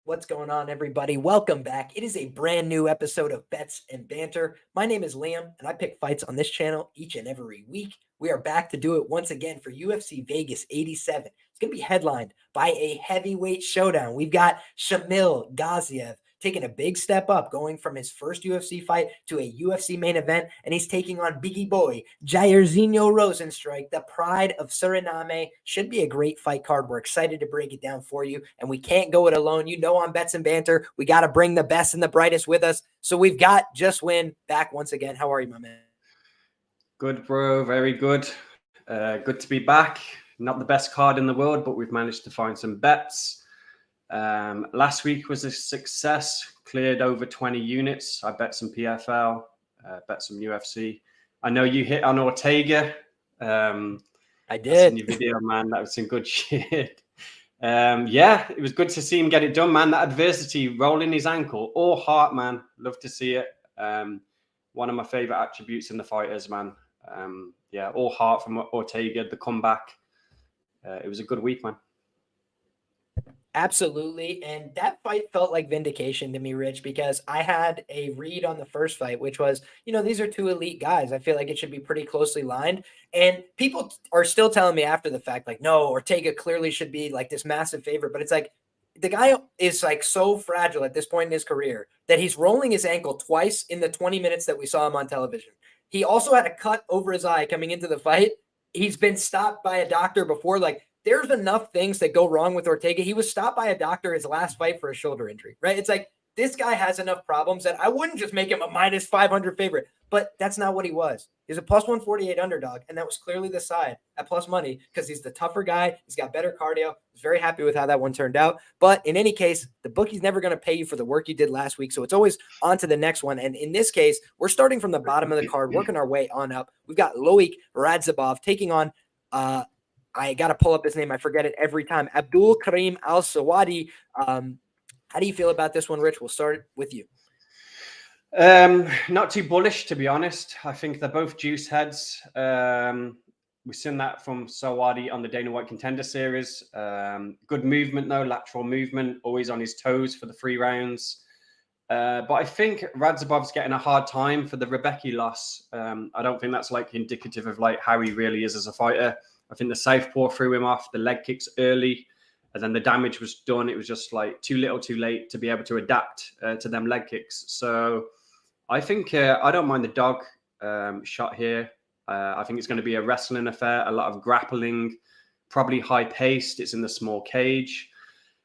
What's going on, everybody? Welcome back. It is a brand new episode of Bets and Banter. My name is Liam, and I pick fights on this channel each and every week. We are back to do it once again for UFC Vegas 87. It's going to be headlined by a heavyweight showdown. We've got Shamil Gaziev taking a big step up, going from his first UFC fight to a UFC main event, and he's taking on Biggie Boy, Jairzinho Rozenstruik, the pride of Suriname. Should be a great fight card. We're excited to break it down for you, and we can't go it alone. You know, on Bets and Banter, we got to bring the best and the brightest with us. So we've got Just Win back once again. How are you, my man? Good, bro. Very good. Good to be back. Not the best card in the world, but we've managed to find some bets. Last week was a success, cleared over 20 units. I bet some PFL, bet some UFC. I know you hit on Ortega. I did. That's in your video, man. That was some good shit. Yeah, it was good to see him get it done, man. That adversity, rolling his ankle or heart, man. Love to see it. One of my favorite attributes in the fighters, man. Yeah, all heart from Ortega, the comeback. It was a good week, man. Absolutely. And that fight felt like vindication to me, Rich, because I had a read on the first fight, which was, these are two elite guys. I feel like it should be pretty closely lined. And people are still telling me after the fact, like, no, Ortega clearly should be like this massive favorite. But it's like the guy is like so fragile at this point in his career that he's rolling his ankle twice in the 20 minutes that we saw him on television. He also had a cut over his eye coming into the fight. He's been stopped by a doctor before. Like, there's enough things that go wrong with Ortega. He was stopped by a doctor his last fight for a shoulder injury, right? It's like this guy has enough problems that I wouldn't just make him a minus 500 favorite, but that's not what he was. He's a plus 148 underdog, and that was clearly the side at plus money because he's the tougher guy. He's got better cardio. I was very happy with how that one turned out. But in any case, the bookie's never going to pay you for the work you did last week, so it's always on to the next one. And in this case, we're starting from the bottom of the card, working our way on up. We've got Loik Radzhabov taking on I got to pull up his name. I forget it every time. Abdul-Kareem Al-Sewady. How do you feel about this one, Rich? We'll start with you. Not too bullish, to be honest. I think they're both juice heads. We've seen that from Sewady on the Dana White Contender Series. Good movement, though. Lateral movement. Always on his toes for the 3 rounds. But I think Radzhabov's getting a hard time for the Riberio loss. I don't think that's like indicative of like how he really is as a fighter. I think the southpaw threw him off, the leg kicks early, and then the damage was done. It was just like too little, too late to be able to adapt to them leg kicks. So I think I don't mind the dog shot here. I think it's going to be a wrestling affair, a lot of grappling, probably high-paced. It's in the small cage.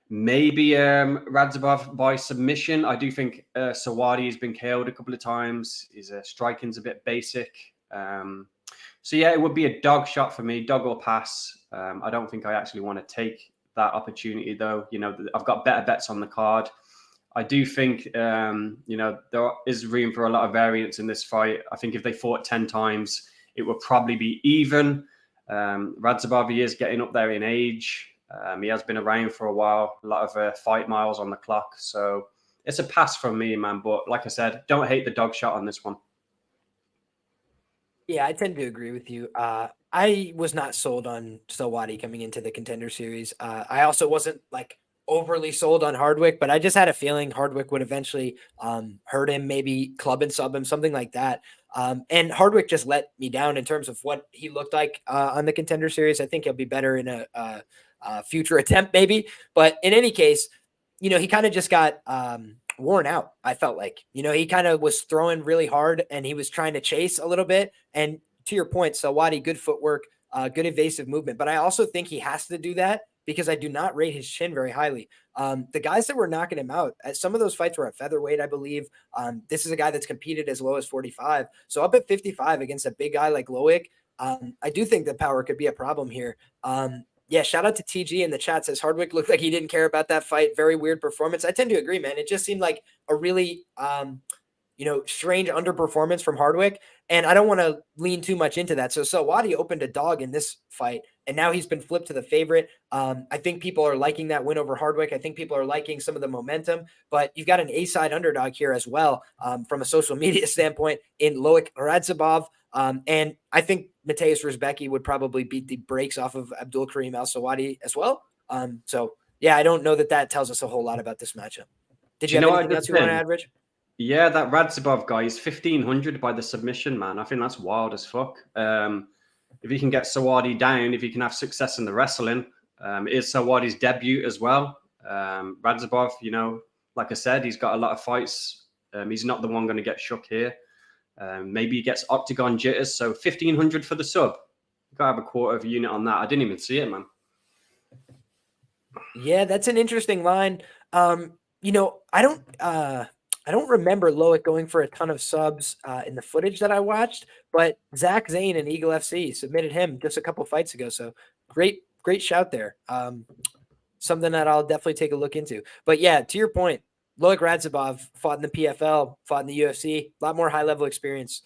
Maybe Radzhabov by submission. I do think Sewady has been KO'd a couple of times. His striking's a bit basic. So, yeah, it would be a dog shot for me, dog or pass. I don't think I actually want to take that opportunity, though. I've got better bets on the card. I do think, there is room for a lot of variance in this fight. I think if they fought 10 times, it would probably be even. Radzhabov, he is getting up there in age. He has been around for a while, a lot of fight miles on the clock. So it's a pass from me, man. But like I said, don't hate the dog shot on this one. Yeah, I tend to agree with you. I was not sold on Sewady coming into the Contender Series. I also wasn't like overly sold on Hardwick, but I just had a feeling Hardwick would eventually hurt him, maybe club and sub him, something like that. And Hardwick just let me down in terms of what he looked like on the Contender Series. I think he'll be better in a future attempt, maybe. But in any case, he kind of just got worn out. I felt like, he kind of was throwing really hard and he was trying to chase a little bit. And to your point, Sewady, good footwork, good evasive movement. But I also think he has to do that because I do not rate his chin very highly. The guys that were knocking him out, some of those fights were at featherweight, I believe. This is a guy that's competed as low as 45. So up at 55 against a big guy like Loik, I do think the power could be a problem here. Yeah, shout out to TG in the chat. Says Hardwick looked like he didn't care about that fight. Very weird performance. I tend to agree, man. It just seemed like a really, strange underperformance from Hardwick. And I don't want to lean too much into that. So Sewady opened a dog in this fight, and now he's been flipped to the favorite. I think people are liking that win over Hardwick. I think people are liking some of the momentum, but you've got an A-side underdog here as well from a social media standpoint in Loik Radzhabov. And I think Mateusz Rzbecki would probably beat the brakes off of Abdul-Kareem Al-Sewady as well. So yeah, I don't know that tells us a whole lot about this matchup. Did you Do have know what I anything else just you want to think? add, Rich? Yeah, that Radzhabov guy is 1,500 by the submission, man. I think that's wild as fuck. If he can get Sewady down, if he can have success in the wrestling, it is Sewadi's debut as well. Radzhabov, you know, like I said, he's got a lot of fights. He's not the one going to get shook here. Maybe he gets octagon jitters. So 1,500 for the sub. You got to have a quarter of a unit on that. I didn't even see it, man. Yeah, that's an interesting line. You know, I don't remember Loik going for a ton of subs in the footage that I watched, but Zach Zane and Eagle FC submitted him just a couple fights ago. So great shout there. Something that I'll definitely take a look into. But yeah, to your point, Loik Radzhabov fought in the PFL, fought in the UFC, a lot more high level experience.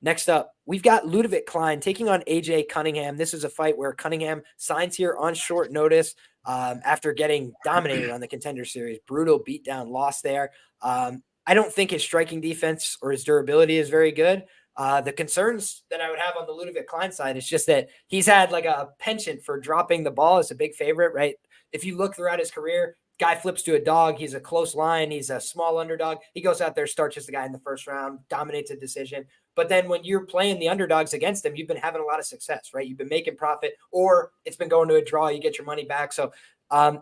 Next up, we've got Ludovit Klein taking on AJ Cunningham. This is a fight where Cunningham signs here on short notice after getting dominated on the Contender Series. Brutal beatdown loss there. I don't think his striking defense or his durability is very good. The concerns that I would have on the Ludovit Klein side is just that he's had like a penchant for dropping the ball as a big favorite, right? If you look throughout his career, guy flips to a dog. He's a close line. He's a small underdog. He goes out there, starches the guy in the first round, dominates a decision. But then when you're playing the underdogs against them, you've been having a lot of success, right? You've been making profit, or it's been going to a draw. You get your money back. So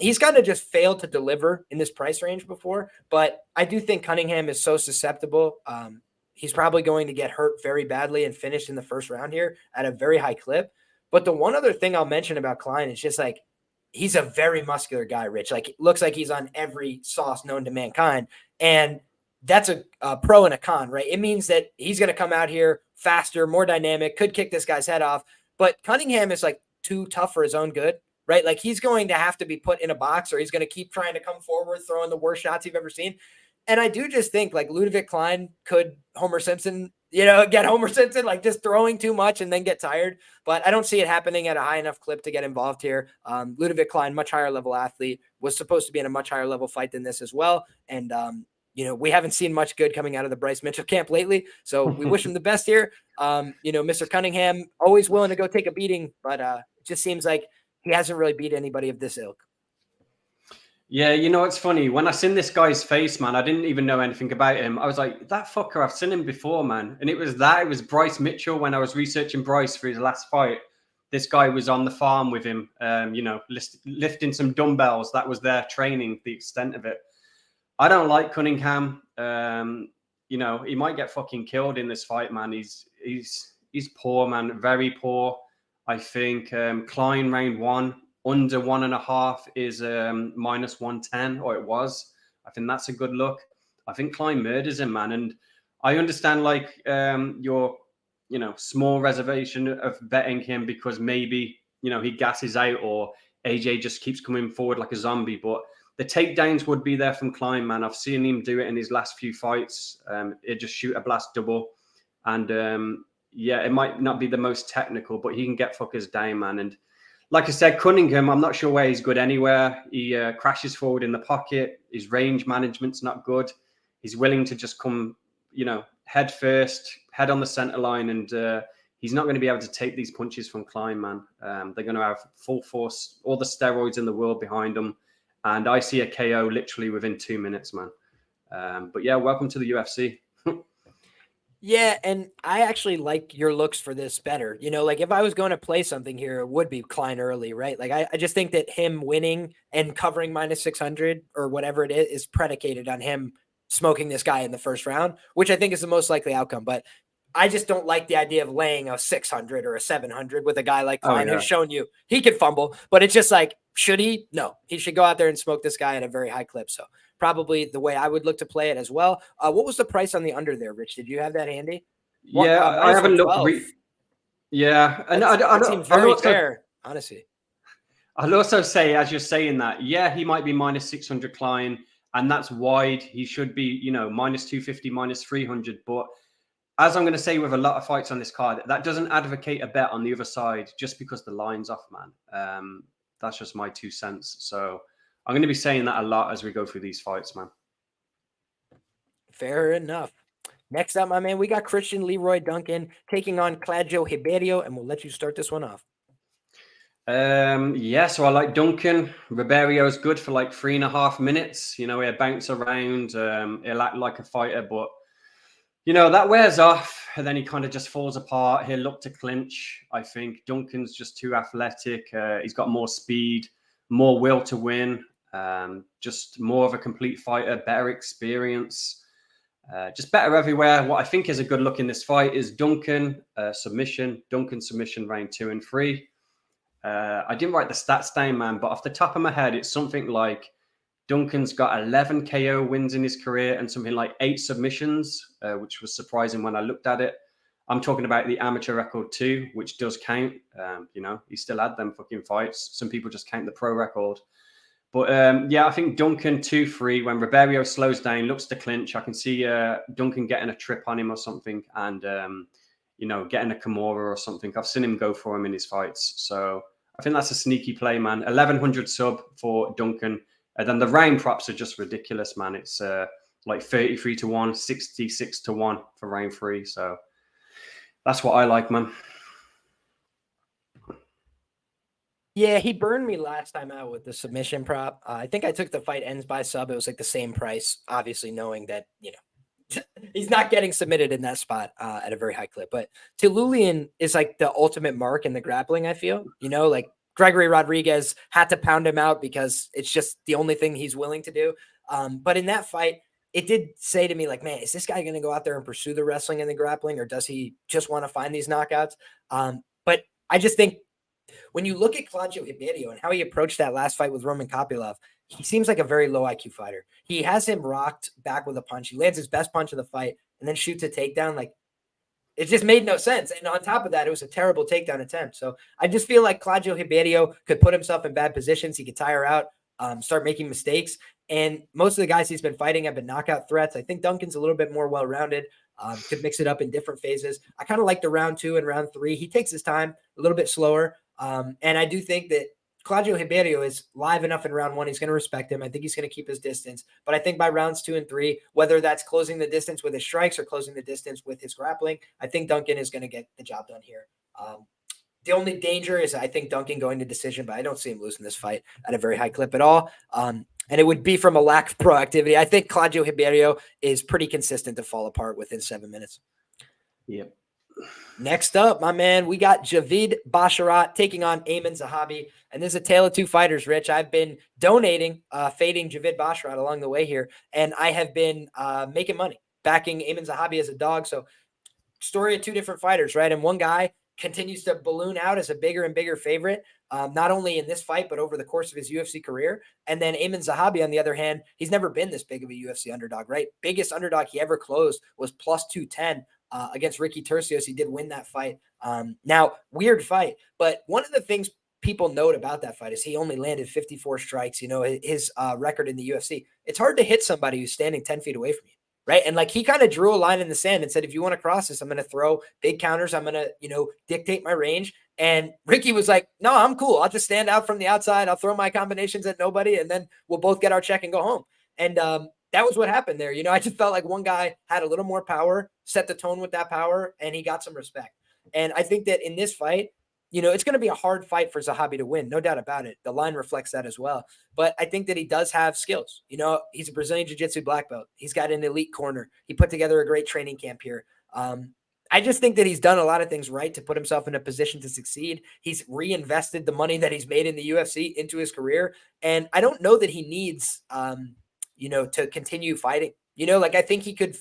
he's kind of just failed to deliver in this price range before. But I do think Cunningham is so susceptible. He's probably going to get hurt very badly and finish in the first round here at a very high clip. But the one other thing I'll mention about Klein is just like, he's a very muscular guy, Rich. Like, it looks like he's on every sauce known to mankind. And that's a pro and a con, right? It means that he's going to come out here faster, more dynamic, could kick this guy's head off. But Cunningham is like too tough for his own good, right? Like, he's going to have to be put in a box, or he's going to keep trying to come forward, throwing the worst shots you've ever seen. And I do just think like Ludovit Klein could Homer Simpson, get Homer Simpson, like just throwing too much and then get tired. But I don't see it happening at a high enough clip to get involved here. Ludovit Klein, much higher level athlete, was supposed to be in a much higher level fight than this as well. And, we haven't seen much good coming out of the Bryce Mitchell camp lately. So we wish him the best here. Mr. Cunningham, always willing to go take a beating, but it just seems like he hasn't really beat anybody of this ilk. Yeah, it's funny. When I seen this guy's face, man, I didn't even know anything about him. I was like, that fucker, I've seen him before, man. And it was Bryce Mitchell. When I was researching Bryce for his last fight, this guy was on the farm with him, lifting some dumbbells. That was their training, the extent of it. I don't like Cunningham. He might get fucking killed in this fight, man. He's poor, man. Very poor. I think Klein round one. Under 1.5 is minus 110, or it was. I think that's a good look. I think Klein murders him, man. And I understand your, small reservation of betting him because maybe, he gasses out or AJ just keeps coming forward like a zombie. But the takedowns would be there from Klein, man. I've seen him do it in his last few fights. It just shoot a blast double. And it might not be the most technical, but he can get fuckers down, man. And like I said, Cunningham, I'm not sure where he's good anywhere. He crashes forward in the pocket. His range management's not good. He's willing to just come, head first, head on the center line, and he's not going to be able to take these punches from Klein, man. They're going to have full force, all the steroids in the world behind them, and I see a KO literally within 2 minutes, man. But yeah, welcome to the UFC. Yeah, and I actually like your looks for this better. If I was going to play something here, it would be Klein early, right? Like, I just think that him winning and covering minus 600 or whatever it is predicated on him smoking this guy in the first round, which I think is the most likely outcome. But I just don't like the idea of laying a 600 or a 700 with a guy like Klein who's shown you he could fumble. But it's just like, should he? No, he should go out there and smoke this guy at a very high clip. So probably the way I would look to play it as well. What was the price on the under there, Rich? Did you have that handy? Yeah, I haven't looked. Yeah, and I seems very fair, honestly. I'll also say, as you're saying that, yeah, he might be minus 600 Klein, and that's wide. He should be, minus 250, minus 300. But as I'm going to say with a lot of fights on this card, that doesn't advocate a bet on the other side just because the line's off, man. That's just my 2 cents. So I'm going to be saying that a lot as we go through these fights, man. Fair enough. Next up, my man, we got Christian Leroy Duncan taking on Claudio Riberio, and we'll let you start this one off. Yeah, so I like Duncan. Riberio is good for like 3.5 minutes. He'll bounce around. He'll act like a fighter, but that wears off, and then he kind of just falls apart. He'll look to clinch. I think Duncan's just too athletic. He's got more speed, more will to win, just more of a complete fighter, better experience, just better everywhere. What I think is a good look in this fight is Duncan submission, round 2 and 3. I didn't write the stats down, man, but off the top of my head, it's something like Duncan's got 11 KO wins in his career and something like 8 submissions, which was surprising when I looked at it. I'm talking about the amateur record too, which does count. He still had them fucking fights. Some people just count the pro record. But I think Duncan 2-3, when Riberio slows down, looks to clinch. I can see Duncan getting a trip on him or something and, getting a Kimura or something. I've seen him go for him in his fights. So I think that's a sneaky play, man. 1,100 sub for Duncan. And then the round props are just ridiculous, man. It's like 33-1, 66-1 for round 3. So that's what I like, man. Yeah, he burned me last time out with the submission prop. I think I took the fight ends by sub. It was like the same price, obviously knowing that, he's not getting submitted in that spot at a very high clip. But Tilulian is like the ultimate mark in the grappling, I feel. Like Gregory Rodriguez had to pound him out because it's just the only thing he's willing to do. But in that fight, it did say to me, like, man, is this guy going to go out there and pursue the wrestling and the grappling, or does he just want to find these knockouts? But I just think when you look at Claudio Riberio and how he approached that last fight with Roman Kopylov, he seems like a very low IQ fighter. He has him rocked back with a punch. He lands his best punch of the fight and then shoots a takedown. Like, it just made no sense. And on top of that, it was a terrible takedown attempt. So I just feel like Claudio Riberio could put himself in bad positions. He could tire out, start making mistakes. And most of the guys he's been fighting have been knockout threats. I think Duncan's a little bit more well-rounded, could mix it up in different phases. I kind of like the round 2 and round 3. He takes his time, a little bit slower. And I do think that Claudio Riberio is live enough in round 1. He's going to respect him. I think he's going to keep his distance. But I think by rounds 2 and 3, whether that's closing the distance with his strikes or closing the distance with his grappling, I think Duncan is going to get the job done here. The only danger is I think Duncan going to decision, but I don't see him losing this fight at a very high clip at all. And it would be from a lack of proactivity. I think Claudio Riberio is pretty consistent to fall apart within 7 minutes. Yep. Next up, my man, we got Javid Basharat taking on Aiemann Zahabi. And this is a tale of two fighters, Rich. I've been donating, fading Javid Basharat along the way here. And I have been making money, backing Aiemann Zahabi as a dog. So story of two different fighters, right? And one guy continues to balloon out as a bigger and bigger favorite, not only in this fight, but over the course of his UFC career. And then Aiemann Zahabi, on the other hand, he's never been this big of a UFC underdog, right? Biggest underdog he ever closed was plus 210 against Ricky Tercios. He did win that fight. Now, weird fight, but one of the things people note about that fight is he only landed 54 strikes. You know, his record in the UFC. It's hard to hit somebody who's standing 10 feet away from you. Right. And like he kind of drew a line in the sand and said, if you want to cross this, I'm going to throw big counters. I'm going to, dictate my range. And Ricky was like, no, I'm cool. I'll just stand out from the outside. I'll throw my combinations at nobody. And then we'll both get our check and go home. And that was what happened there. I just felt like one guy had a little more power, set the tone with that power, and he got some respect. And I think that in this fight, it's going to be a hard fight for Zahabi to win. No doubt about it. The line reflects that as well. But I think that he does have skills. He's a Brazilian Jiu-Jitsu black belt. He's got an elite corner. He put together a great training camp here. I just think that he's done a lot of things right to put himself in a position to succeed. He's reinvested the money that he's made in the UFC into his career. And I don't know that he needs, to continue fighting. I think he could,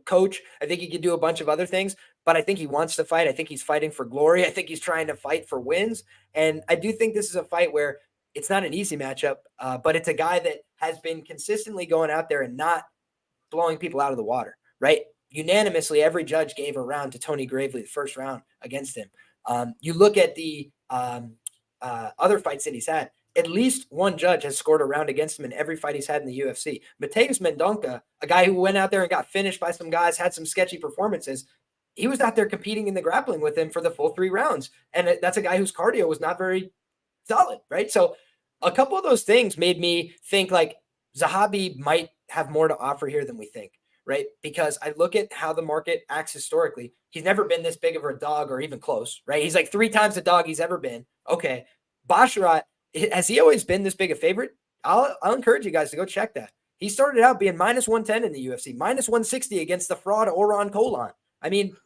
coach. I think he could do a bunch of other things. But I think he wants to fight. I think he's fighting for glory. I think he's trying to fight for wins. And I do think this is a fight where it's not an easy matchup, but it's a guy that has been consistently going out there and not blowing people out of the water, right? Unanimously, every judge gave a round to Tony Gravely, the first round against him. You look at the other fights that he's had, at least one judge has scored a round against him in every fight he's had in the UFC. Mateus Mendonca, a guy who went out there and got finished by some guys, had some sketchy performances, he was out there competing in the grappling with him for the full 3 rounds. And that's a guy whose cardio was not very solid, right? So a couple of those things made me think like Zahabi might have more to offer here than we think, right? Because I look at how the market acts historically. He's never been this big of a dog or even close, right? He's like 3 times the dog he's ever been. Okay. Basharat, has he always been this big a favorite? I'll encourage you guys to go check that. He started out being minus 110 in the UFC, minus 160 against the fraud Oran Kolan. I mean,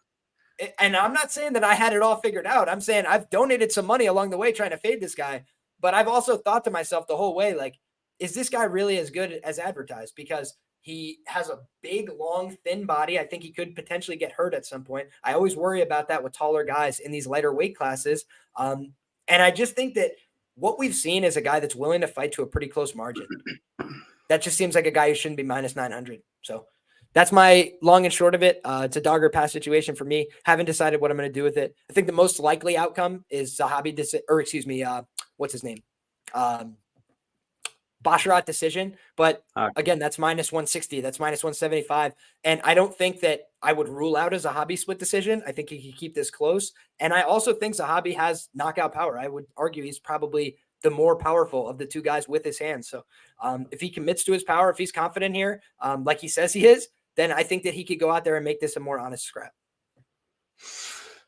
and I'm not saying that I had it all figured out. I'm saying I've donated some money along the way trying to fade this guy. But I've also thought to myself the whole way, like, is this guy really as good as advertised? Because he has a big, long, thin body. I think he could potentially get hurt at some point. I always worry about that with taller guys in these lighter weight classes. And I just think that what we've seen is a guy that's willing to fight to a pretty close margin. That just seems like a guy who shouldn't be minus 900. So that's my long and short of it. It's a dog or pass situation for me. Haven't decided what I'm going to do with it. I think the most likely outcome is Zahabi, what's his name? Basharat decision. But again, that's minus 160. That's minus 175. And I don't think that I would rule out a Zahabi split decision. I think he can keep this close. And I also think Zahabi has knockout power. I would argue he's probably the more powerful of the two guys with his hands. So if he commits to his power, if he's confident here, like he says he is, then I think that he could go out there and make this a more honest scrap.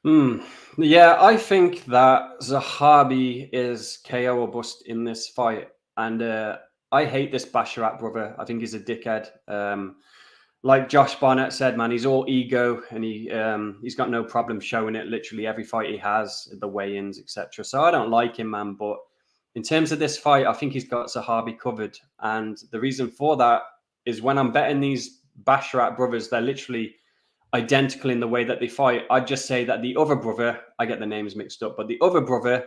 Yeah, I think that Zahabi is KO or bust in this fight. And I hate this Basharat brother. I think he's a dickhead. Like Josh Barnett said, man, he's all ego, and he's got no problem showing it literally every fight he has, the weigh-ins, etc. So I don't like him, man. But in terms of this fight, I think he's got Zahabi covered. And the reason for that is when I'm betting these Basharat brothers, they're literally identical in the way that they fight. I'd just say that the other brother, I get the names mixed up, but the other brother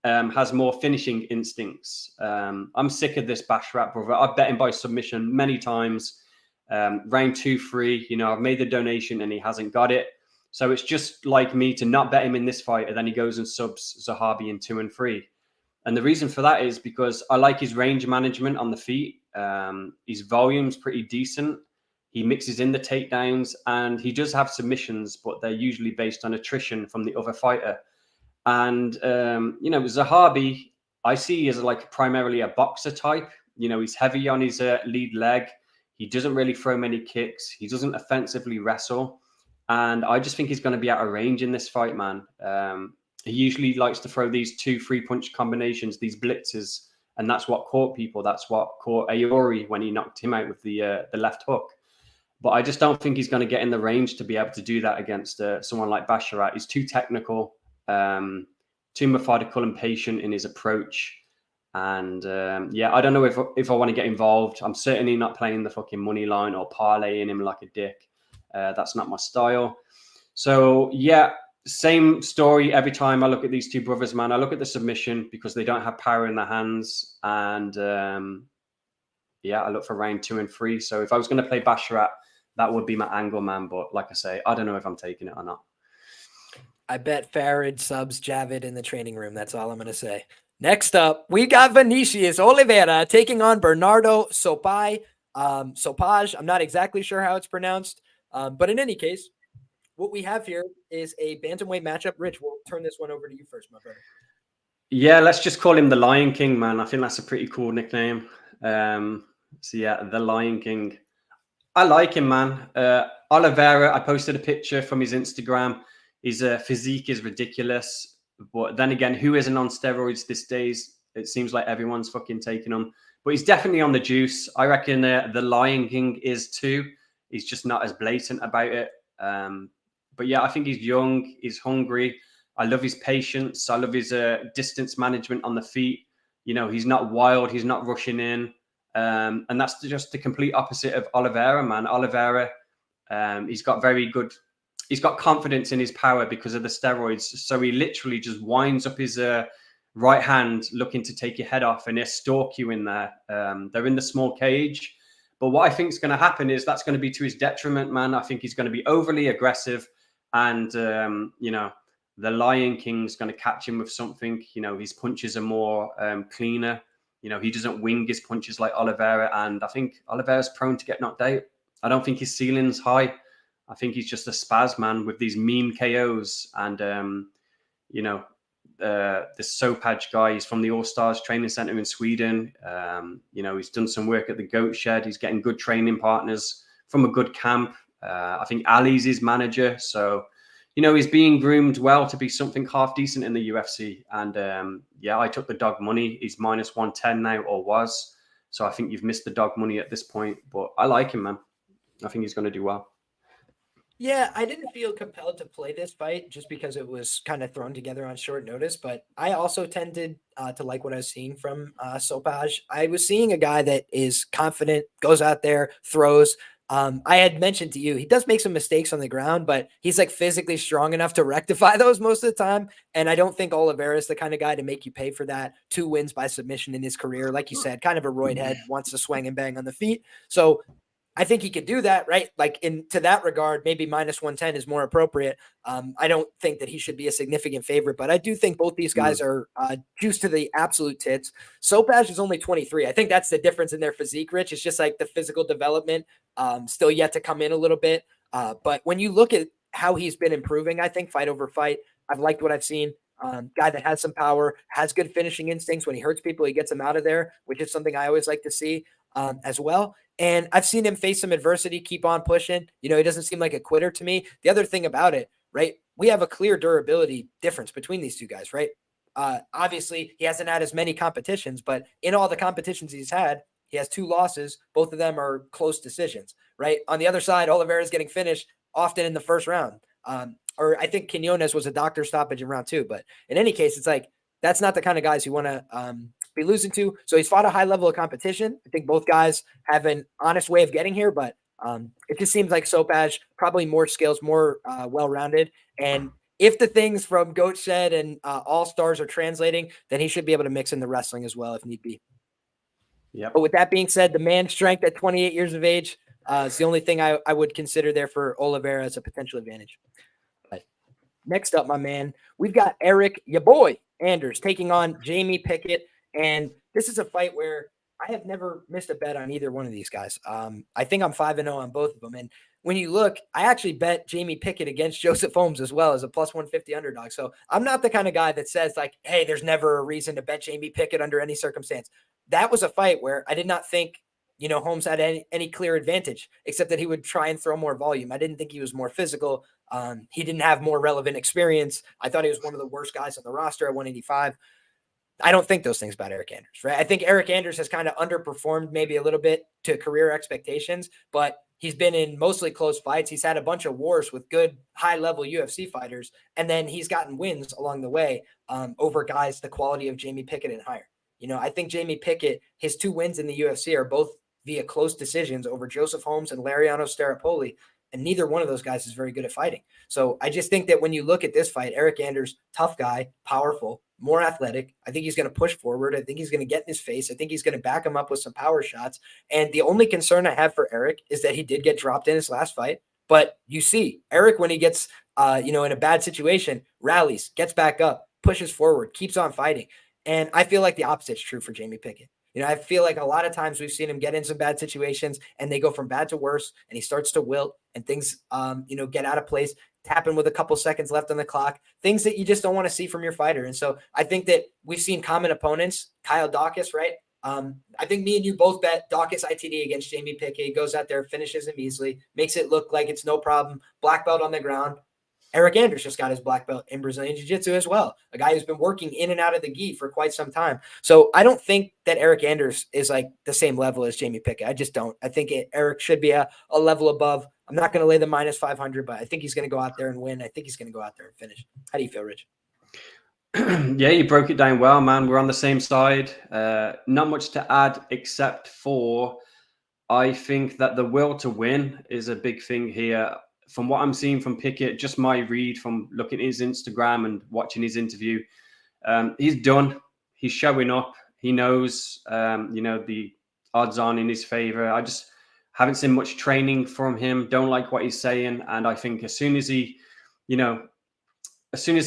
has more finishing instincts. I'm sick of this Basharat brother. I've bet him by submission many times. Round 2, 3, I've made the donation and he hasn't got it. So it's just like me to not bet him in this fight, and then he goes and subs Zahabi in 2 and 3. And the reason for that is because I like his range management on the feet. His volume's pretty decent. He mixes in the takedowns, and he does have submissions, but they're usually based on attrition from the other fighter. And, Zahabi, I see as like primarily a boxer type. He's heavy on his lead leg. He doesn't really throw many kicks. He doesn't offensively wrestle. And I just think he's going to be out of range in this fight, man. He usually likes to throw these 2-3 punch combinations, these blitzes. And that's what caught people. That's what caught Aori when he knocked him out with the left hook. But I just don't think he's going to get in the range to be able to do that against someone like Basharat. He's too technical, too methodical and patient in his approach. And I don't know if I want to get involved. I'm certainly not playing the fucking money line or parlaying him like a dick. That's not my style. So, same story every time I look at these two brothers, man. I look at the submission because they don't have power in their hands. And I look for round 2 and 3. So if I was going to play Basharat, that would be my angle, man. But like I say, I don't know if I'm taking it or not. I bet Farid subs Javid in the training room. That's all I'm going to say. Next up, we got Vinicius Oliviera taking on Bernardo Sopaj. Sopaj, I'm not exactly sure how it's pronounced. But in any case, what we have here is a bantamweight matchup. Rich, we'll turn this one over to you first, my brother. Yeah, let's just call him the Lion King, man. I think that's a pretty cool nickname. The Lion King. I like him, man. Oliveira, I posted a picture from his Instagram. His physique is ridiculous. But then again, who isn't on steroids these days? It seems like everyone's fucking taking them. But he's definitely on the juice. I reckon the Lion King is too. He's just not as blatant about it. But yeah, I think he's young. He's hungry. I love his patience. I love his distance management on the feet. He's not wild. He's not rushing in. And that's just the complete opposite of Oliveira, man. Oliveira, he's got confidence in his power because of the steroids. So he literally just winds up his right hand looking to take your head off, and they stalk you in there. They're in the small cage. But what I think is going to happen is that's going to be to his detriment, man. I think he's going to be overly aggressive, and, the Lion King's going to catch him with something. His punches are more cleaner. He doesn't wing his punches like Oliveira, and I think Oliveira's prone to get knocked out. I don't think his ceiling's high. I think he's just a spaz, man, with these mean KOs. And, this Sopaj guy, he's from the All-Stars Training Center in Sweden. He's done some work at the Goat Shed. He's getting good training partners from a good camp. I think Ali's his manager. So, he's being groomed well to be something half decent in the UFC. And yeah, I took the dog money. He's minus 110 now, or was. So I think you've missed the dog money at this point. But I like him, man. I think he's going to do well. Yeah, I didn't feel compelled to play this fight just because it was kind of thrown together on short notice. But I also tended to like what I was seeing from Sopaj. I was seeing a guy that is confident, goes out there, throws. I had mentioned to you, he does make some mistakes on the ground, but he's like physically strong enough to rectify those most of the time. And I don't think Oliveira is the kind of guy to make you pay for that. 2 wins by submission in his career. Like you said, kind of a roid head, wants to swing and bang on the feet. So I think he could do that, right? Like to that regard, maybe minus 110 is more appropriate. I don't think that he should be a significant favorite, but I do think both these guys are juiced to the absolute tits. Sopaj is only 23. I think that's the difference in their physique, Rich. It's just like the physical development still yet to come in a little bit. But when you look at how he's been improving, I think fight over fight, I've liked what I've seen. Guy that has some power, has good finishing instincts. When he hurts people, he gets them out of there, which is something I always like to see as well. And I've seen him face some adversity, keep on pushing. He doesn't seem like a quitter to me. The other thing about it, right? We have a clear durability difference between these two guys, right? Obviously, he hasn't had as many competitions, but in all the competitions he's had, he has 2 losses. Both of them are close decisions, right? On the other side, Oliveira's getting finished often in the first round. Or I think Quinones was a doctor stoppage in round 2. But in any case, it's like that's not the kind of guys you want to be losing to. So he's fought a high level of competition. I think both guys have an honest way of getting here, but it just seems like Sopaj probably more skills, more well-rounded. And if the things from Goat Shed and All Stars are translating, then he should be able to mix in the wrestling as well if need be. Yeah. But with that being said, the man strength at 28 years of age is the only thing I would consider there for Oliveira as a potential advantage. But next up, my man, we've got Eric, ya boy, Anders taking on Jamie Pickett. And this is a fight where I have never missed a bet on either one of these guys. I think I'm 5-0 on both of them. And when you look, I actually bet Jamie Pickett against Joseph Holmes as well as a plus 150 underdog. So I'm not the kind of guy that says like, hey, there's never a reason to bet Jamie Pickett under any circumstance. That was a fight where I did not think, Holmes had any clear advantage, except that he would try and throw more volume. I didn't think he was more physical. He didn't have more relevant experience. I thought he was one of the worst guys on the roster at 185. I don't think those things about Eric Anders, right? I think Eric Anders has kind of underperformed maybe a little bit to career expectations, but he's been in mostly close fights. He's had a bunch of wars with good high-level UFC fighters, and then he's gotten wins along the way over guys the quality of Jamie Pickett and higher. I think Jamie Pickett, his 2 wins in the UFC are both via close decisions over Joseph Holmes and Lariano Staropoli, and neither one of those guys is very good at fighting. So I just think that when you look at this fight, Eric Anders, tough guy, powerful, more athletic. I think he's going to push forward. I think he's going to get in his face. I think he's going to back him up with some power shots. And the only concern I have for Eric is that he did get dropped in his last fight. But you see, Eric, when he gets, in a bad situation, rallies, gets back up, pushes forward, keeps on fighting. And I feel like the opposite is true for Jamie Pickett. I feel like a lot of times we've seen him get in some bad situations and they go from bad to worse and he starts to wilt and things, get out of place, tapping with a couple seconds left on the clock, things that you just don't want to see from your fighter. And so I think that we've seen common opponents, Kyle Dawkins, right? I think me and you both bet Dawkins ITD against Jamie Pickett. He goes out there, finishes him easily, makes it look like it's no problem. Black belt on the ground. Eric Anders just got his black belt in Brazilian Jiu-Jitsu as well, a guy who's been working in and out of the gi for quite some time. So I don't think that Eric Anders is like the same level as Jamie Pickett. I just don't. I think Eric should be a level above. I'm not going to lay the minus 500, but I think he's going to go out there and win. I think he's going to go out there and finish. How do you feel, Rich? Yeah, you broke it down well, man. We're on the same side. Not much to add except for I think that the will to win is a big thing here. From what I'm seeing from Pickett, just my read from looking at his Instagram and watching his interview, he's done. He's showing up. He knows, the odds on in his favor. I just haven't seen much training from him. Don't like what he's saying. And I think as soon as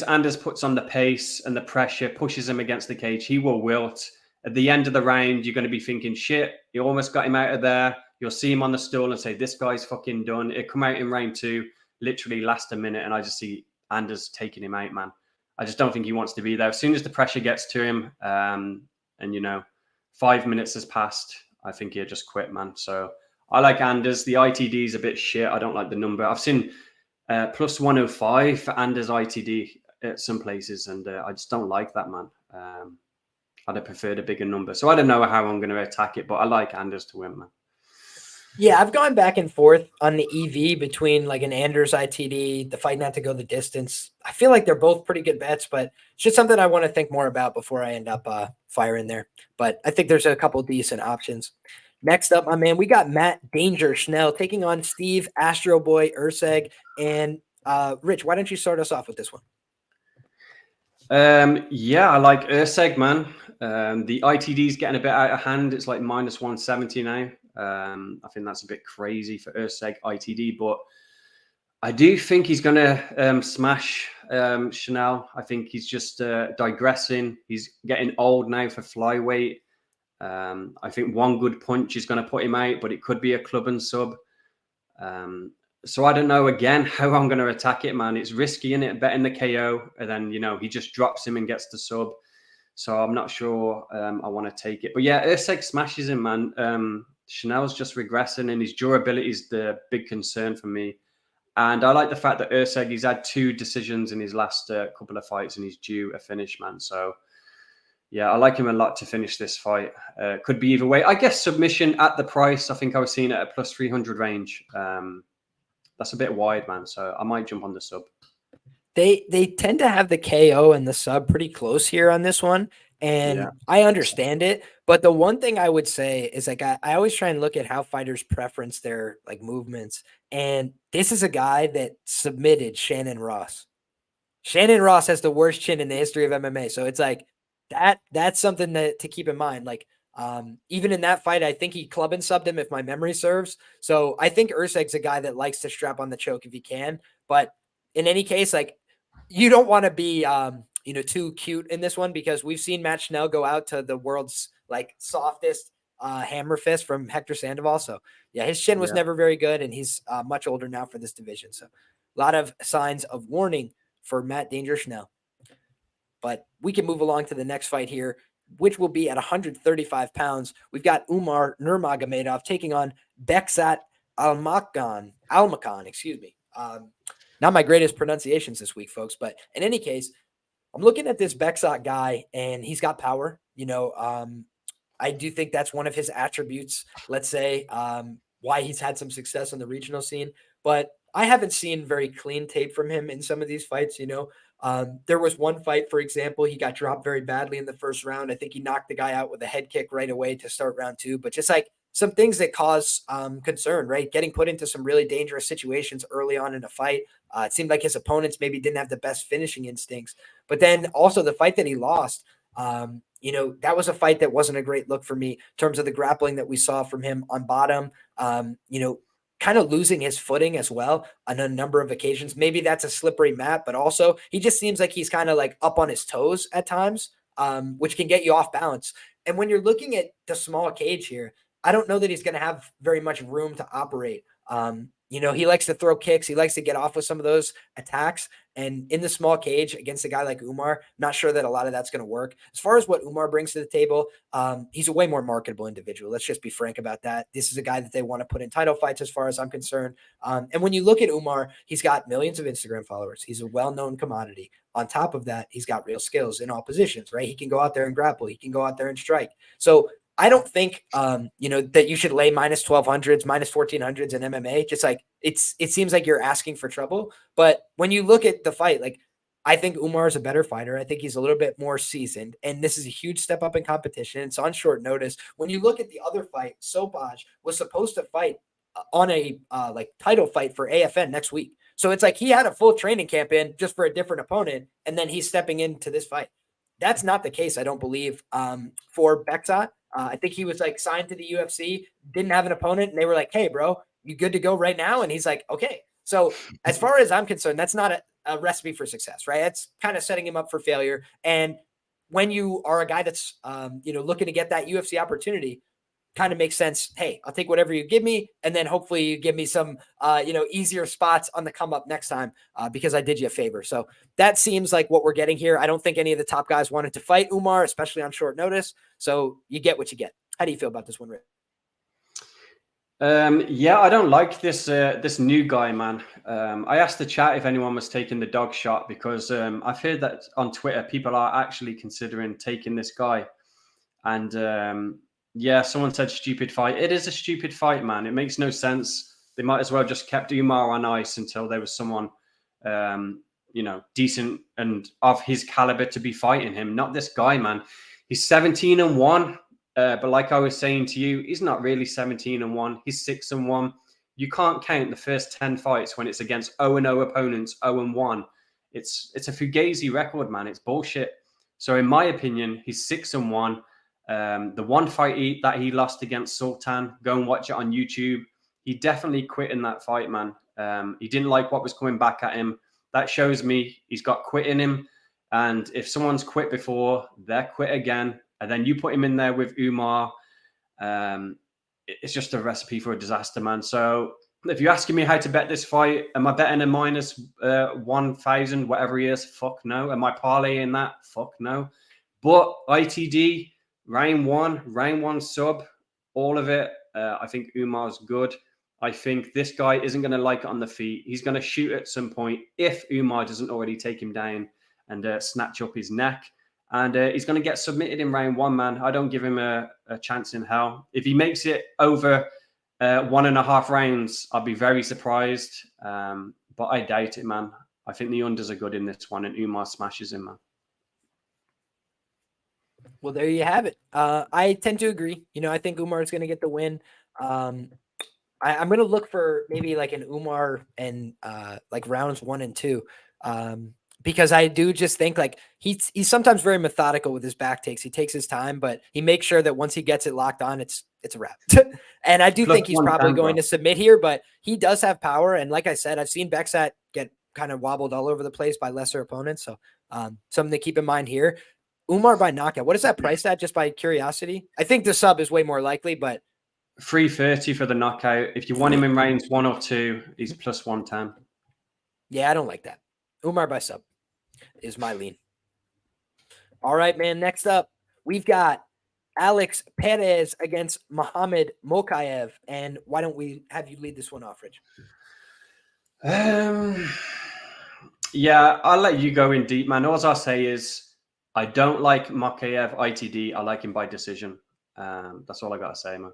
Anders puts on the pace and the pressure, pushes him against the cage, he will wilt. At the end of the round, you're going to be thinking, shit, you almost got him out of there. You'll see him on the stool and say, this guy's fucking done. It come out in round 2, literally last a minute, and I just see Anders taking him out, man. I just don't think he wants to be there. As soon as the pressure gets to him, 5 minutes has passed, I think he'll just quit, man. So I like Anders. The ITD is a bit shit. I don't like the number. I've seen Plus 105 for Anders ITD at some places, and I just don't like that, man. I'd have preferred a bigger number. So I don't know how I'm going to attack it, but I like Anders to win, man. Yeah, I've gone back and forth on the EV between like an Anders ITD, the fight not to go the distance. I feel like they're both pretty good bets, but it's just something I want to think more about before I end up firing there. But I think there's a couple decent options. Next up, my man, we got Matt Danger Schnell taking on Steve Astro Boy Urseg. And Rich, why don't you start us off with this one? Yeah, I like Urseg, man. The ITD's getting a bit out of hand. It's like minus 170 now. I think that's a bit crazy for Urseg ITD, but I do think he's going to smash Schnell. I think he's just digressing. He's getting old now for flyweight. I think one good punch is going to put him out, but it could be a club and sub. So I don't know, again, how I'm going to attack it, man. It's risky, isn't it? Betting the KO, and then, he just drops him and gets the sub. So I'm not sure I want to take it. But yeah, Urseg smashes him, man. Schnell's just regressing, and his durability is the big concern for me. And I like the fact that Urseg, he's had 2 decisions in his last couple of fights, and he's due a finish, man. So yeah, I like him a lot to finish this fight. Could be either way. I guess submission at the price. I think I was seeing it at plus 300 range. That's a bit wide, man. So I might jump on the sub. They tend to have the KO and the sub pretty close here on this one. And yeah, I understand it. But the one thing I would say is like I always try and look at how fighters preference their like movements. And this is a guy that submitted Shannon Ross. Shannon Ross has the worst chin in the history of MMA. So it's like that's something to keep in mind. Like even in that fight, I think he club and subbed him if my memory serves. So I think Urseg's a guy that likes to strap on the choke if he can. But in any case, like you don't want to be too cute in this one, because we've seen Matt Schnell go out to the world's like softest hammer fist from Hector Sandoval. So yeah, his chin was never very good, and he's much older now for this division. So a lot of signs of warning for Matt Danger Schnell. But we can move along to the next fight here, which will be at 135 pounds. We've got Umar Nurmagomedov taking on Beksat Almakhan, excuse me. Not my greatest pronunciations this week, folks, but in any case, I'm looking at this Beksat guy, and he's got power. I do think that's one of his attributes, let's say, why he's had some success on the regional scene. But I haven't seen very clean tape from him in some of these fights. There was one fight, for example, he got dropped very badly in the first round. I think he knocked the guy out with a head kick right away to start round 2. But just like some things that cause concern, right? Getting put into some really dangerous situations early on in a fight. It seemed like his opponents maybe didn't have the best finishing instincts. But then also the fight that he lost, that was a fight that wasn't a great look for me in terms of the grappling that we saw from him on bottom. Kind of losing his footing as well on a number of occasions. Maybe that's a slippery mat, but also he just seems like he's kind of like up on his toes at times, which can get you off balance. And when you're looking at the small cage here, I don't know that he's going to have very much room to operate. He likes to throw kicks. He likes to get off with some of those attacks. And in the small cage against a guy like Umar, not sure that a lot of that's going to work. As far as what Umar brings to the table, he's a way more marketable individual. Let's just be frank about that. This is a guy that they want to put in title fights as far as I'm concerned. And when you look at Umar, he's got millions of Instagram followers. He's a well-known commodity. On top of that, he's got real skills in all positions, right? He can go out there and grapple. He can go out there and strike. So I don't think, that you should lay minus 1200s, minus 1400s in MMA. Just like it seems like you're asking for trouble. But when you look at the fight, like I think Umar is a better fighter. I think he's a little bit more seasoned, and this is a huge step up in competition. It's on short notice. When you look at the other fight, Sopaj was supposed to fight on a title fight for AFN next week. So it's like he had a full training camp in just for a different opponent, and then he's stepping into this fight. That's not the case, I don't believe, for Beksat. I think he was like signed to the UFC, didn't have an opponent, and they were like, "Hey, bro, you good to go right now?" And he's like, "Okay." So as far as I'm concerned, that's not a recipe for success, right? That's kind of setting him up for failure. And when you are a guy that's, looking to get that UFC opportunity, kind of makes sense. Hey, I'll take whatever you give me. And then hopefully you give me some, easier spots on the come up next time because I did you a favor. So that seems like what we're getting here. I don't think any of the top guys wanted to fight Umar, especially on short notice. So you get what you get. How do you feel about this one, Rick? I don't like this new guy, man. I asked the chat if anyone was taking the dog shot because I've heard that on Twitter people are actually considering taking this guy. And yeah, someone said stupid fight. It is a stupid fight, man. It makes no sense. They might as well just kept Umar on ice until there was someone, decent and of his caliber to be fighting him. Not this guy, man. He's 17-1. But like I was saying to you, he's not really 17-1. He's 6-1. You can't count the first 10 fights when it's against 0-0 opponents, 0-1. It's a fugazi record, man. It's bullshit. So in my opinion, he's 6-1. The one fight that he lost against Sultan, go and watch it on YouTube. He definitely quit in that fight, man. He didn't like what was coming back at him. That shows me he's got quit in him. And if someone's quit before, they're quit again. And then you put him in there with Umar. It's just a recipe for a disaster, man. So if you're asking me how to bet this fight, am I betting a minus 1,000, whatever he is? Fuck no. Am I parlaying that? Fuck no. But ITD, round one sub, all of it. I think Umar's good. I think this guy isn't going to like it on the feet. He's going to shoot at some point if Umar doesn't already take him down and snatch up his neck. And he's going to get submitted in round one, man. I don't give him a chance in hell. If he makes it over 1.5 rounds, I'll be very surprised. But I doubt it, man. I think the unders are good in this one, and Umar smashes him, man. Well, there you have it. I tend to agree. I think Umar is going to get the win. I'm going to look for maybe like an Umar and like rounds 1 and 2. Because I do just think like he's sometimes very methodical with his back takes. He takes his time, but he makes sure that once he gets it locked on, it's a wrap. And I do think he's probably going to submit here, but he does have power. And like I said, I've seen Beksat get kind of wobbled all over the place by lesser opponents. So something to keep in mind here. Umar by knockout. What is that priced at, just by curiosity? I think the sub is way more likely, but 330 for the knockout. If you want him in rounds 1 or 2, he's plus 110. Yeah, I don't like that. Umar by sub is my lean. All right, man. Next up, we've got Alex Perez against Muhammad Mokaev. And why don't we have you lead this one off, Rich? Yeah, I'll let you go in deep, man. All I'll say is I don't like Mokaev ITD. I like him by decision. That's all I got to say, man.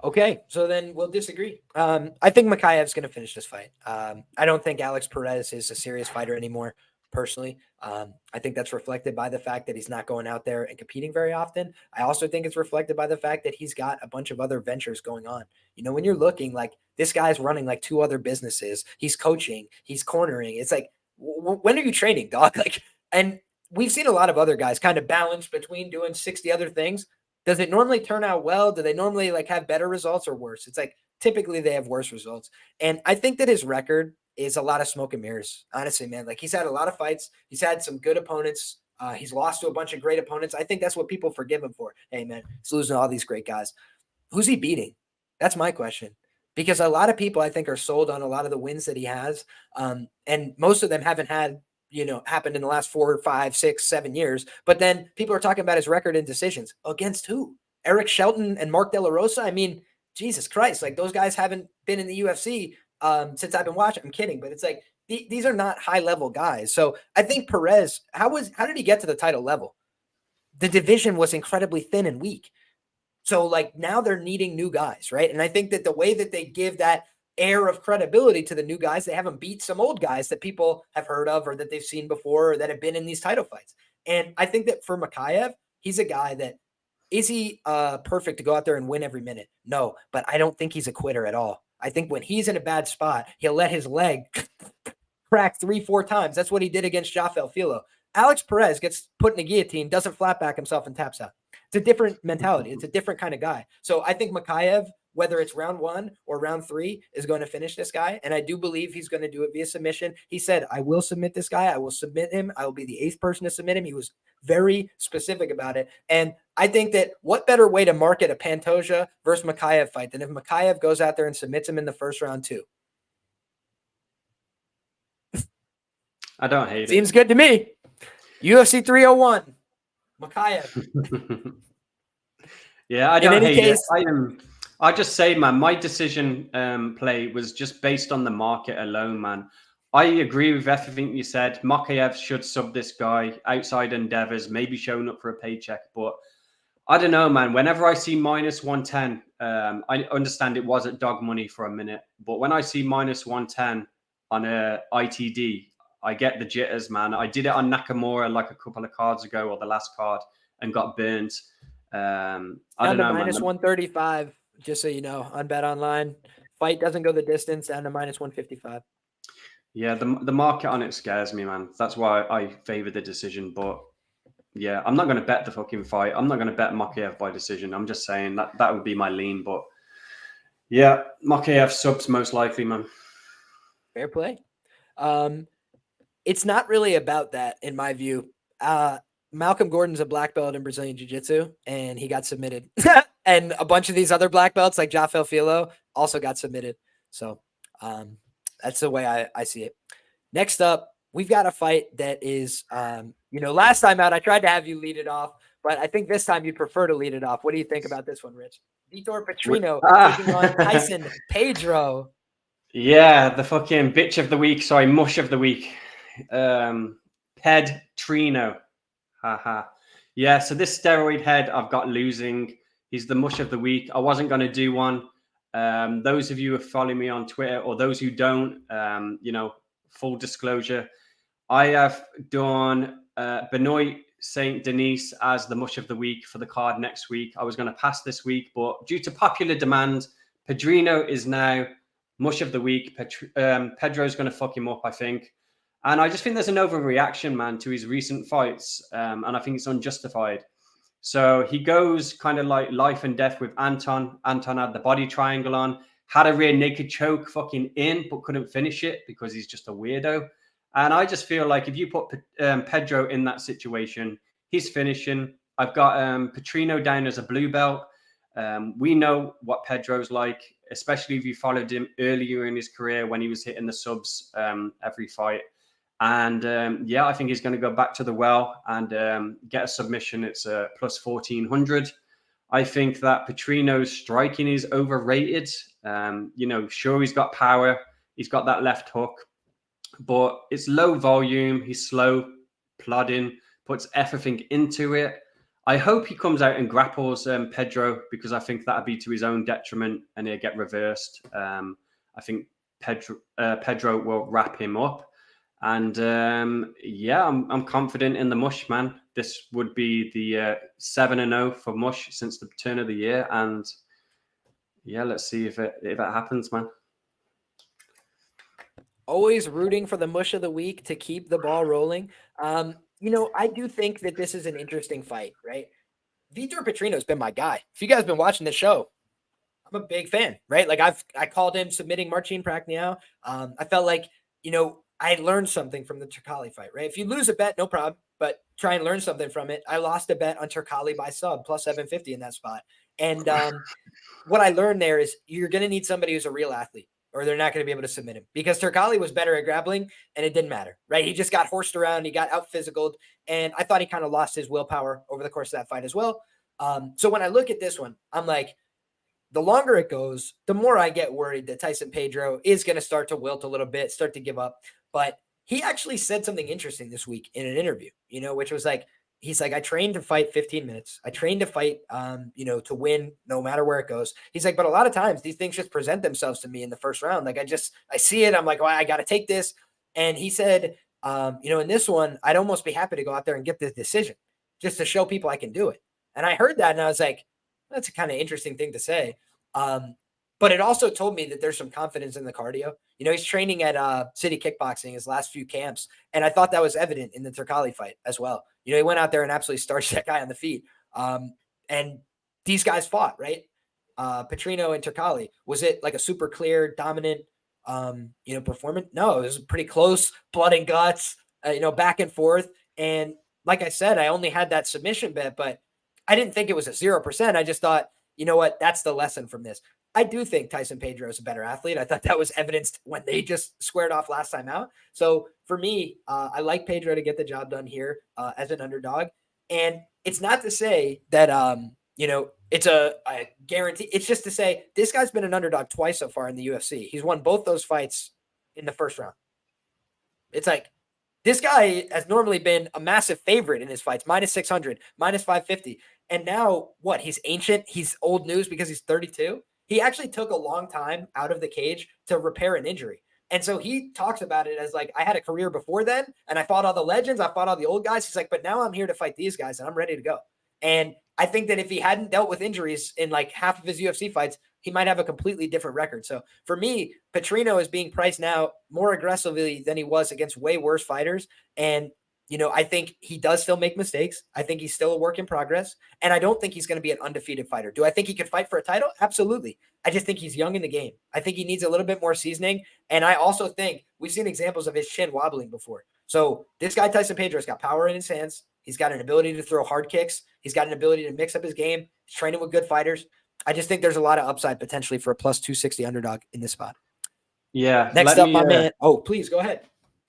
Okay, so then we'll disagree. I think Mokaev's going to finish this fight. I don't think Alex Perez is a serious fighter anymore, personally. I think that's reflected by the fact that he's not going out there and competing very often. I also think it's reflected by the fact that he's got a bunch of other ventures going on. When you're looking, like, this guy's running like 2 other businesses. He's coaching. He's cornering. It's like, when are you training, dog? And we've seen a lot of other guys kind of balance between doing 60 other things. Does it normally turn out well? Do they normally have better results or worse? It's like typically they have worse results. And I think that his record is a lot of smoke and mirrors. Honestly, man, he's had a lot of fights. He's had some good opponents. He's lost to a bunch of great opponents. I think that's what people forgive him for. Hey, man, he's losing all these great guys. Who's he beating? That's my question. Because a lot of people, I think, are sold on a lot of the wins that he has. And most of them haven't happened in the last 4, 5, 6, 7 years. But then people are talking about his record in decisions. Against who? Eric Shelton and Mark De La Rosa? I mean, Jesus Christ. Those guys haven't been in the UFC since I've been watching. I'm kidding. But it's like, these are not high-level guys. So I think Perez, how did he get to the title level? The division was incredibly thin and weak. So, now they're needing new guys, right? And I think that the way that they give that air of credibility to the new guys, they haven't beat some old guys that people have heard of or that they've seen before or that have been in these title fights. And I think that for Mokaev, he's a guy that, is he perfect to go out there and win every minute? No, but I don't think he's a quitter at all. I think when he's in a bad spot, he'll let his leg crack 3-4 times. That's what he did against Jafel Filo. Alex Perez gets put in a guillotine, doesn't flat back himself and taps out. It's a different mentality. It's a different kind of guy. So I think Mokaev, whether it's round 1 or round 3, is going to finish this guy. And I do believe he's going to do it via submission. He said, I will submit this guy. I will submit him. I will be the 8th person to submit him. He was very specific about it. And I think that what better way to market a Pantoja versus Mokaev fight than if Mokaev goes out there and submits him in the first round too? I don't hate it. Seems good to me. UFC 301. Mokaev. Yeah, I don't hate it. I just say, man, my decision play was just based on the market alone, man. I agree with everything you said. Mokaev should sub this guy outside endeavors, maybe showing up for a paycheck. But I don't know, man. Whenever I see minus 110, I understand it was at dog money for a minute. But when I see minus 110 on a ITD, I get the jitters, man. I did it on Nakamura like a couple of cards ago or the last card and got burnt. I don't know, minus man. 135, just so you know, on Bet Online. Fight doesn't go the distance, down to minus 155. Yeah, the market on it scares me, man. That's why I favor the decision. But yeah, I'm not going to bet the fucking fight. I'm not going to bet Mokaev by decision. I'm just saying that would be my lean. But yeah, Mokaev subs most likely, man. Fair play. It's not really about that, in my view. Malcolm Gordon's a black belt in Brazilian Jiu-Jitsu, and he got submitted. And a bunch of these other black belts, like Jafel Filo, also got submitted. So that's the way I see it. Next up, we've got a fight that is, last time out, I tried to have you lead it off, but I think this time you'd prefer to lead it off. What do you think about this one, Rich? Vitor Petrino taking on Tyson Pedro. Yeah, the fucking bitch of the week. Sorry, mush of the week. Pedrino. Haha. Yeah, so this steroid head I've got losing. He's the mush of the week. I wasn't going to do one. Those of you who follow me on Twitter, or those who don't, full disclosure, I have done Benoit Saint Denis as the mush of the week for the card next week. I was going to pass this week, but due to popular demand, Pedrino is now mush of the week. Pedro's going to fuck him up, I think. And I just think there's an overreaction, man, to his recent fights. And I think it's unjustified. So he goes kind of like life and death with Anton. Anton had the body triangle on, had a rear naked choke fucking in, but couldn't finish it because he's just a weirdo. And I just feel like if you put Pedro in that situation, he's finishing. I've got Petrino down as a blue belt. We know what Pedro's like, especially if you followed him earlier in his career when he was hitting the subs every fight. And I think he's going to go back to the well and get a submission. It's plus 1400. I think that Petrino's striking is overrated. Sure, he's got power. He's got that left hook, but it's low volume. He's slow, plodding, puts everything into it. I hope he comes out and grapples Pedro, because I think that'd be to his own detriment and he'll get reversed. I think Pedro will wrap him up. And I'm confident in the mush, man. This would be the 7-0 for mush since the turn of the year. And yeah, let's see if it happens, man. Always rooting for the mush of the week to keep the ball rolling. I do think that this is an interesting fight, right? Vitor Petrino's been my guy. If you guys have been watching the show, I'm a big fan, right? Like I called him submitting Marcin Prachnio. I felt like, I learned something from the Turkali fight, right? If you lose a bet, no problem, but try and learn something from it. I lost a bet on Turkali by sub, plus 750 in that spot. And what I learned there is you're going to need somebody who's a real athlete, or they're not going to be able to submit him, because Turkali was better at grappling and it didn't matter, right? He just got horsed around. He got out physicaled, and I thought he kind of lost his willpower over the course of that fight as well. So when I look at this one, I'm like, the longer it goes, the more I get worried that Tyson Pedro is going to start to wilt a little bit, start to give up. But he actually said something interesting this week in an interview, which was like, he's like, I trained to fight 15 minutes. I trained to fight, to win no matter where it goes. He's like, but a lot of times these things just present themselves to me in the first round. Like I see it. I'm like, well, I got to take this. And he said, in this one, I'd almost be happy to go out there and get this decision just to show people I can do it. And I heard that and I was like, that's a kind of interesting thing to say. But it also told me that there's some confidence in the cardio. He's training at City Kickboxing his last few camps. And I thought that was evident in the Turkali fight as well. He went out there and absolutely starched that guy on the feet. And these guys fought, right? Petrino and Turkali. Was it like a super clear, dominant, performance? No, it was pretty close, blood and guts, back and forth. And like I said, I only had that submission bet, but I didn't think it was a 0%. I just thought, you know what? That's the lesson from this. I do think Tyson Pedro is a better athlete. I thought that was evidenced when they just squared off last time out. So for me, I like Pedro to get the job done here as an underdog. And it's not to say that, it's a guarantee. It's just to say this guy's been an underdog twice so far in the UFC. He's won both those fights in the first round. It's like this guy has normally been a massive favorite in his fights, minus 600, minus 550. And now what? He's ancient. He's old news because he's 32. He actually took a long time out of the cage to repair an injury. And so he talks about it as like, I had a career before then and I fought all the legends. I fought all the old guys. He's like, but now I'm here to fight these guys and I'm ready to go. And I think that if he hadn't dealt with injuries in like half of his UFC fights, he might have a completely different record. So for me, Petrino is being priced now more aggressively than he was against way worse fighters. And, I think he does still make mistakes. I think he's still a work in progress. And I don't think he's going to be an undefeated fighter. Do I think he could fight for a title? Absolutely. I just think he's young in the game. I think he needs a little bit more seasoning. And I also think we've seen examples of his chin wobbling before. So this guy, Tyson Pedro's got power in his hands. He's got an ability to throw hard kicks. He's got an ability to mix up his game. He's training with good fighters. I just think there's a lot of upside potentially for a plus 260 underdog in this spot. Yeah. Next up, my man. Oh, please go ahead.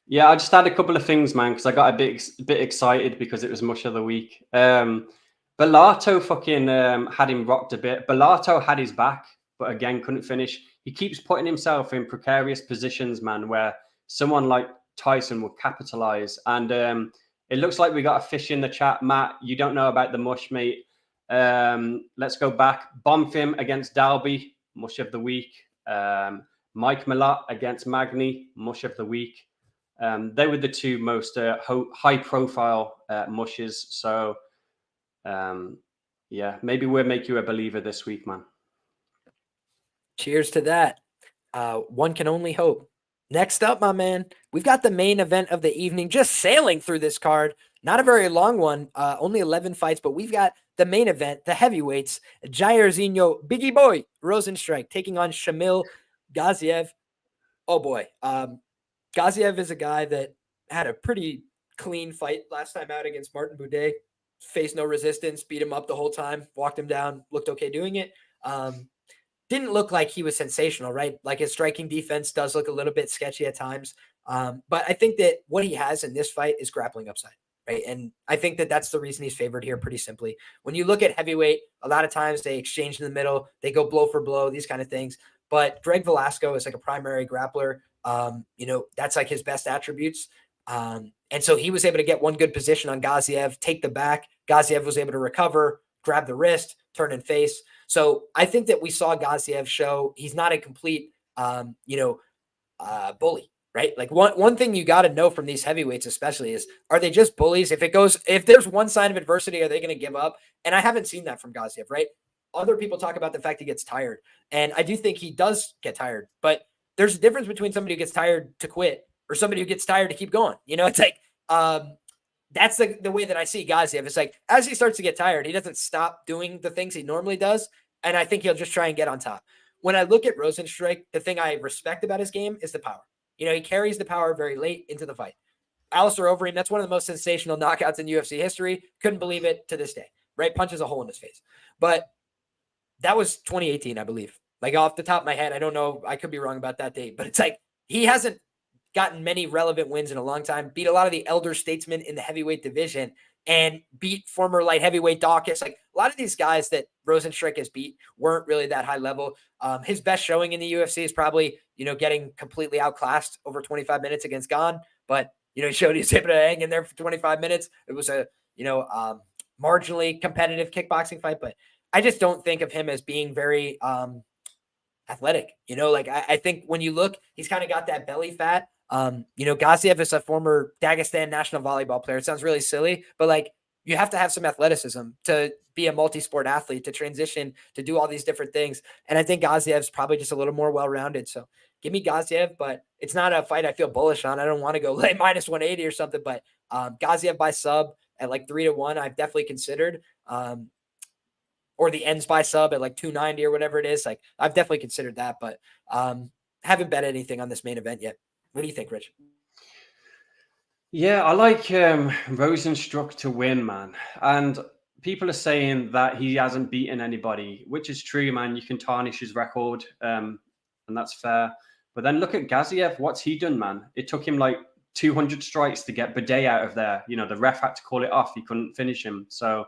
Yeah, I just had a couple of things, man, because I got a bit excited because it was much of the week. Bellato fucking had him rocked a bit. Bellato had his back, but again, couldn't finish. He keeps putting himself in precarious positions, man, where someone like Tyson will capitalize. And it looks like we got a fish in the chat. Matt, you don't know about the mush, mate. Let's go back. Bonfim against Dalby, mush of the week. Mike Malott against Magny, mush of the week. They were the two most high-profile mushes. So, yeah, maybe we'll make you a believer this week, man. Cheers to that. One can only hope. Next up, my man, we've got the main event of the evening, just sailing through this card. Not a very long one, only 11 fights, but we've got the main event, the heavyweights, Jairzinho Biggie Boy Rozenstruik taking on Shamil Gaziev. Oh, boy. Gaziev is a guy that had a pretty clean fight last time out against Martin Boudet. Faced no resistance, beat him up the whole time, walked him down, looked okay doing it. Didn't look like he was sensational, right? Like his striking defense does look a little bit sketchy at times. But I think that what he has in this fight is grappling upside, right? And I think that that's the reason he's favored here pretty simply. When you look at heavyweight, a lot of times they exchange in the middle, they go blow for blow, these kind of things. But Greg Velasco is like a primary grappler. That's like his best attributes. And so he was able to get one good position on Gaziev, take the back. Gaziev was able to recover, grab the wrist, turn and face. So I think that we saw Gaziev show he's not a complete, bully, right? Like one thing you got to know from these heavyweights, especially, is are they just bullies? If there's one sign of adversity, are they going to give up? And I haven't seen that from Gaziev, right? Other people talk about the fact he gets tired, and I do think he does get tired, but there's a difference between somebody who gets tired to quit or somebody who gets tired to keep going. It's like, that's the way that I see Gaziev. It's like, as he starts to get tired, he doesn't stop doing the things he normally does. And I think he'll just try and get on top. When I look at Rozenstruik, the thing I respect about his game is the power. He carries the power very late into the fight. Alistair Overeem, that's one of the most sensational knockouts in UFC history. Couldn't believe it to this day, right? Punches a hole in his face. But that was 2018, I believe. Like off the top of my head, I don't know. I could be wrong about that date, but it's like he hasn't gotten many relevant wins in a long time, beat a lot of the elder statesmen in the heavyweight division and beat former light heavyweight Dawkins. Like a lot of these guys that Rozenstruik has beat weren't really that high level. His best showing in the UFC is probably, getting completely outclassed over 25 minutes against Gane. But, he showed he was able to hang in there for 25 minutes. It was a, marginally competitive kickboxing fight, but I just don't think of him as being very, athletic. I think when you look, he's kind of got that belly fat. Gaziev is a former Dagestan national volleyball player. It sounds really silly, but like you have to have some athleticism to be a multi-sport athlete, to transition, to do all these different things. And I think Gaziev's probably just a little more well-rounded. So give me Gaziev, but it's not a fight I feel bullish on. I don't want to go lay minus 180 or something, but Gaziev by sub at like 3-1, I've definitely considered. Or the ends by sub at like 290 or whatever it is. Like I've definitely considered that, but haven't bet anything on this main event yet. What do you think, Rich? Yeah, I like Rozenstruik to win, man. And people are saying that he hasn't beaten anybody, which is true, man. You can tarnish his record, and that's fair. But then look at Gaziev. What's he done, man? It took him like 200 strikes to get Boudet out of there. The ref had to call it off. He couldn't finish him. So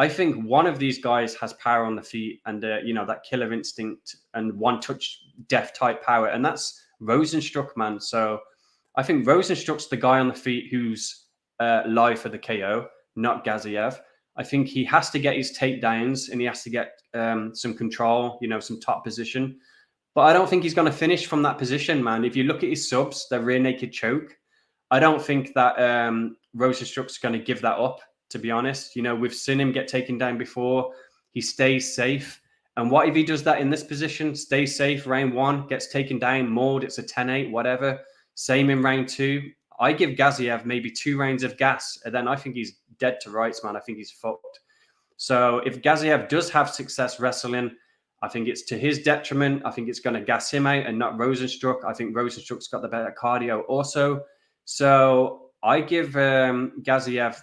I think one of these guys has power on the feet and, you know, that killer instinct and one-touch death type power. And that's Rozenstruik, man. So I think Rozenstruik's the guy on the feet who's live for the KO, not Gaziev. I think he has to get his takedowns and he has to get some control, you know, some top position. But I don't think he's going to finish from that position, man. If you look at his subs, they're rear naked choke. I don't think that Rozenstruik's going to give that up, to be honest. You know, we've seen him get taken down before. He stays safe. And what if he does that in this position? Stays safe, round 1, gets taken down, mauled, it's a 10-8, whatever. Same in round 2. I give Gaziev maybe 2 rounds of gas, and then I think he's dead to rights, man. I think he's fucked. So if Gaziev does have success wrestling, I think it's to his detriment. I think it's going to gas him out and not Rozenstruik. I think Rozenstruik's got the better cardio also. So I give Gaziev,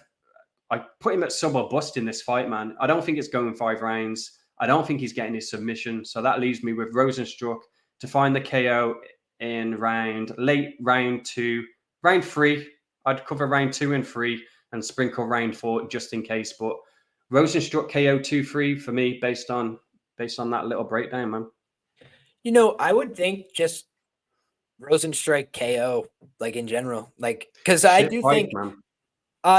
I put him at sub or bust in this fight, man. I don't think it's going 5 rounds. I don't think he's getting his submission. So that leaves me with Rozenstruik to find the KO in late round 2. Round 3, I'd cover round 2 and 3 and sprinkle round 4 just in case. But Rozenstruik KO 2-3 for me based on that little breakdown, man. You know, I would think just Rozenstruik KO, like in general, like because I do think, man.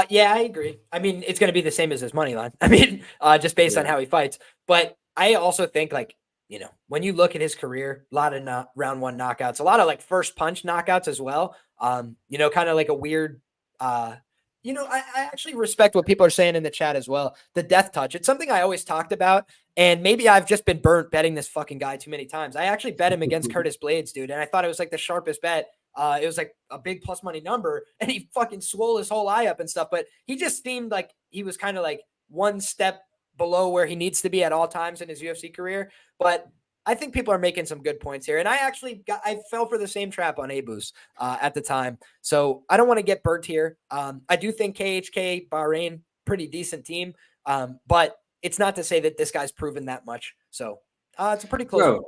Yeah, I agree. I mean, it's going to be the same as his money line. I mean, just based on how he fights. But I also think, like, you know, when you look at his career, a lot of round 1 knockouts, a lot of like first punch knockouts as well. You know, kind of like a weird, you know, I actually respect what people are saying in the chat as well. The death touch. It's something I always talked about. And maybe I've just been burnt betting this fucking guy too many times. I actually bet him against Curtis Blades, dude. And I thought it was like the sharpest bet. It was like a big plus money number. And he fucking swole his whole eye up and stuff. But he just seemed like he was kind of like one step below where he needs to be at all times in his UFC career. But I think people are making some good points here. And I fell for the same trap on Abus at the time. So I don't want to get burnt here. I do think KHK, Bahrain, pretty decent team. But it's not to say that this guy's proven that much. So it's a pretty close one.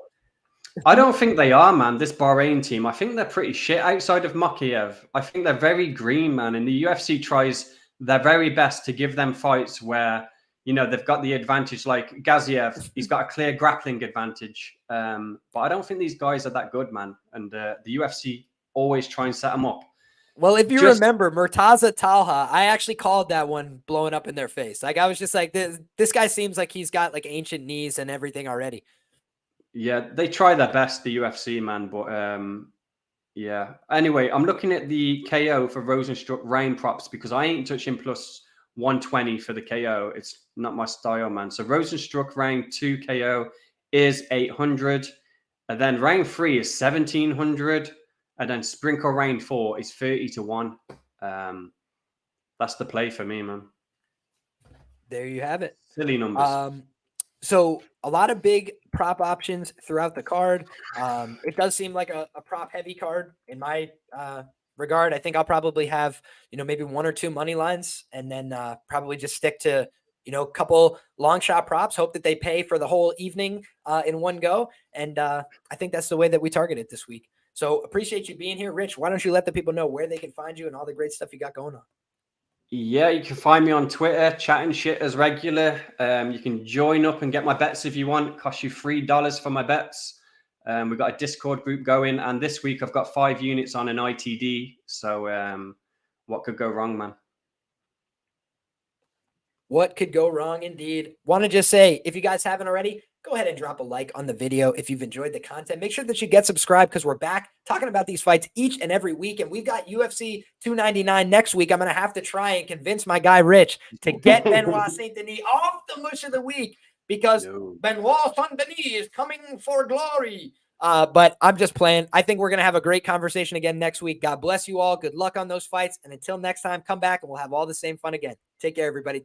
I don't think they are, man, this Bahrain team. I think they're pretty shit outside of Mokaev. I think they're very green, man. And the UFC tries their very best to give them fights where, you know, they've got the advantage. Like Gaziev, he's got a clear grappling advantage. But I don't think these guys are that good, man. And the UFC always try and set them up. Well, if you remember Murtaza Talha, I actually called that one blowing up in their face. Like, I was just like, this guy seems like he's got like ancient knees and everything already. Yeah, they try their best, the UFC, man. But yeah. Anyway, I'm looking at the KO for Rozenstruik round props because I ain't touching plus 120 for the KO. It's not my style, man. So Rozenstruik round 2 KO is 800. And then round 3 is 1700. And then sprinkle round 4 is 30-1. That's the play for me, man. There you have it. Silly numbers. So a lot of big prop options throughout the card. It does seem like a prop heavy card in my regard. I think I'll probably have, you know, maybe 1 or 2 money lines and then probably just stick to, you know, a couple long shot props, hope that they pay for the whole evening in one go. And I think that's the way that we target it this week. So appreciate you being here. Rich, why don't you let the people know where they can find you and all the great stuff you got going on? Yeah, you can find me on Twitter, chatting shit as regular. You can join up and get my bets if you want. It costs you $3 for my bets. We've got a Discord group going. And this week I've got 5 units on an ITD. So what could go wrong, man? What could go wrong indeed? Want to just say, if you guys haven't already, go ahead and drop a like on the video if you've enjoyed the content. Make sure that you get subscribed because we're back talking about these fights each and every week. And we've got UFC 299 next week. I'm going to have to try and convince my guy Rich to get Benoit Saint Denis off the mush of the week because Benoit Saint Denis is coming for glory. But I'm just playing. I think we're going to have a great conversation again next week. God bless you all. Good luck on those fights. And until next time, come back and we'll have all the same fun again. Take care, everybody.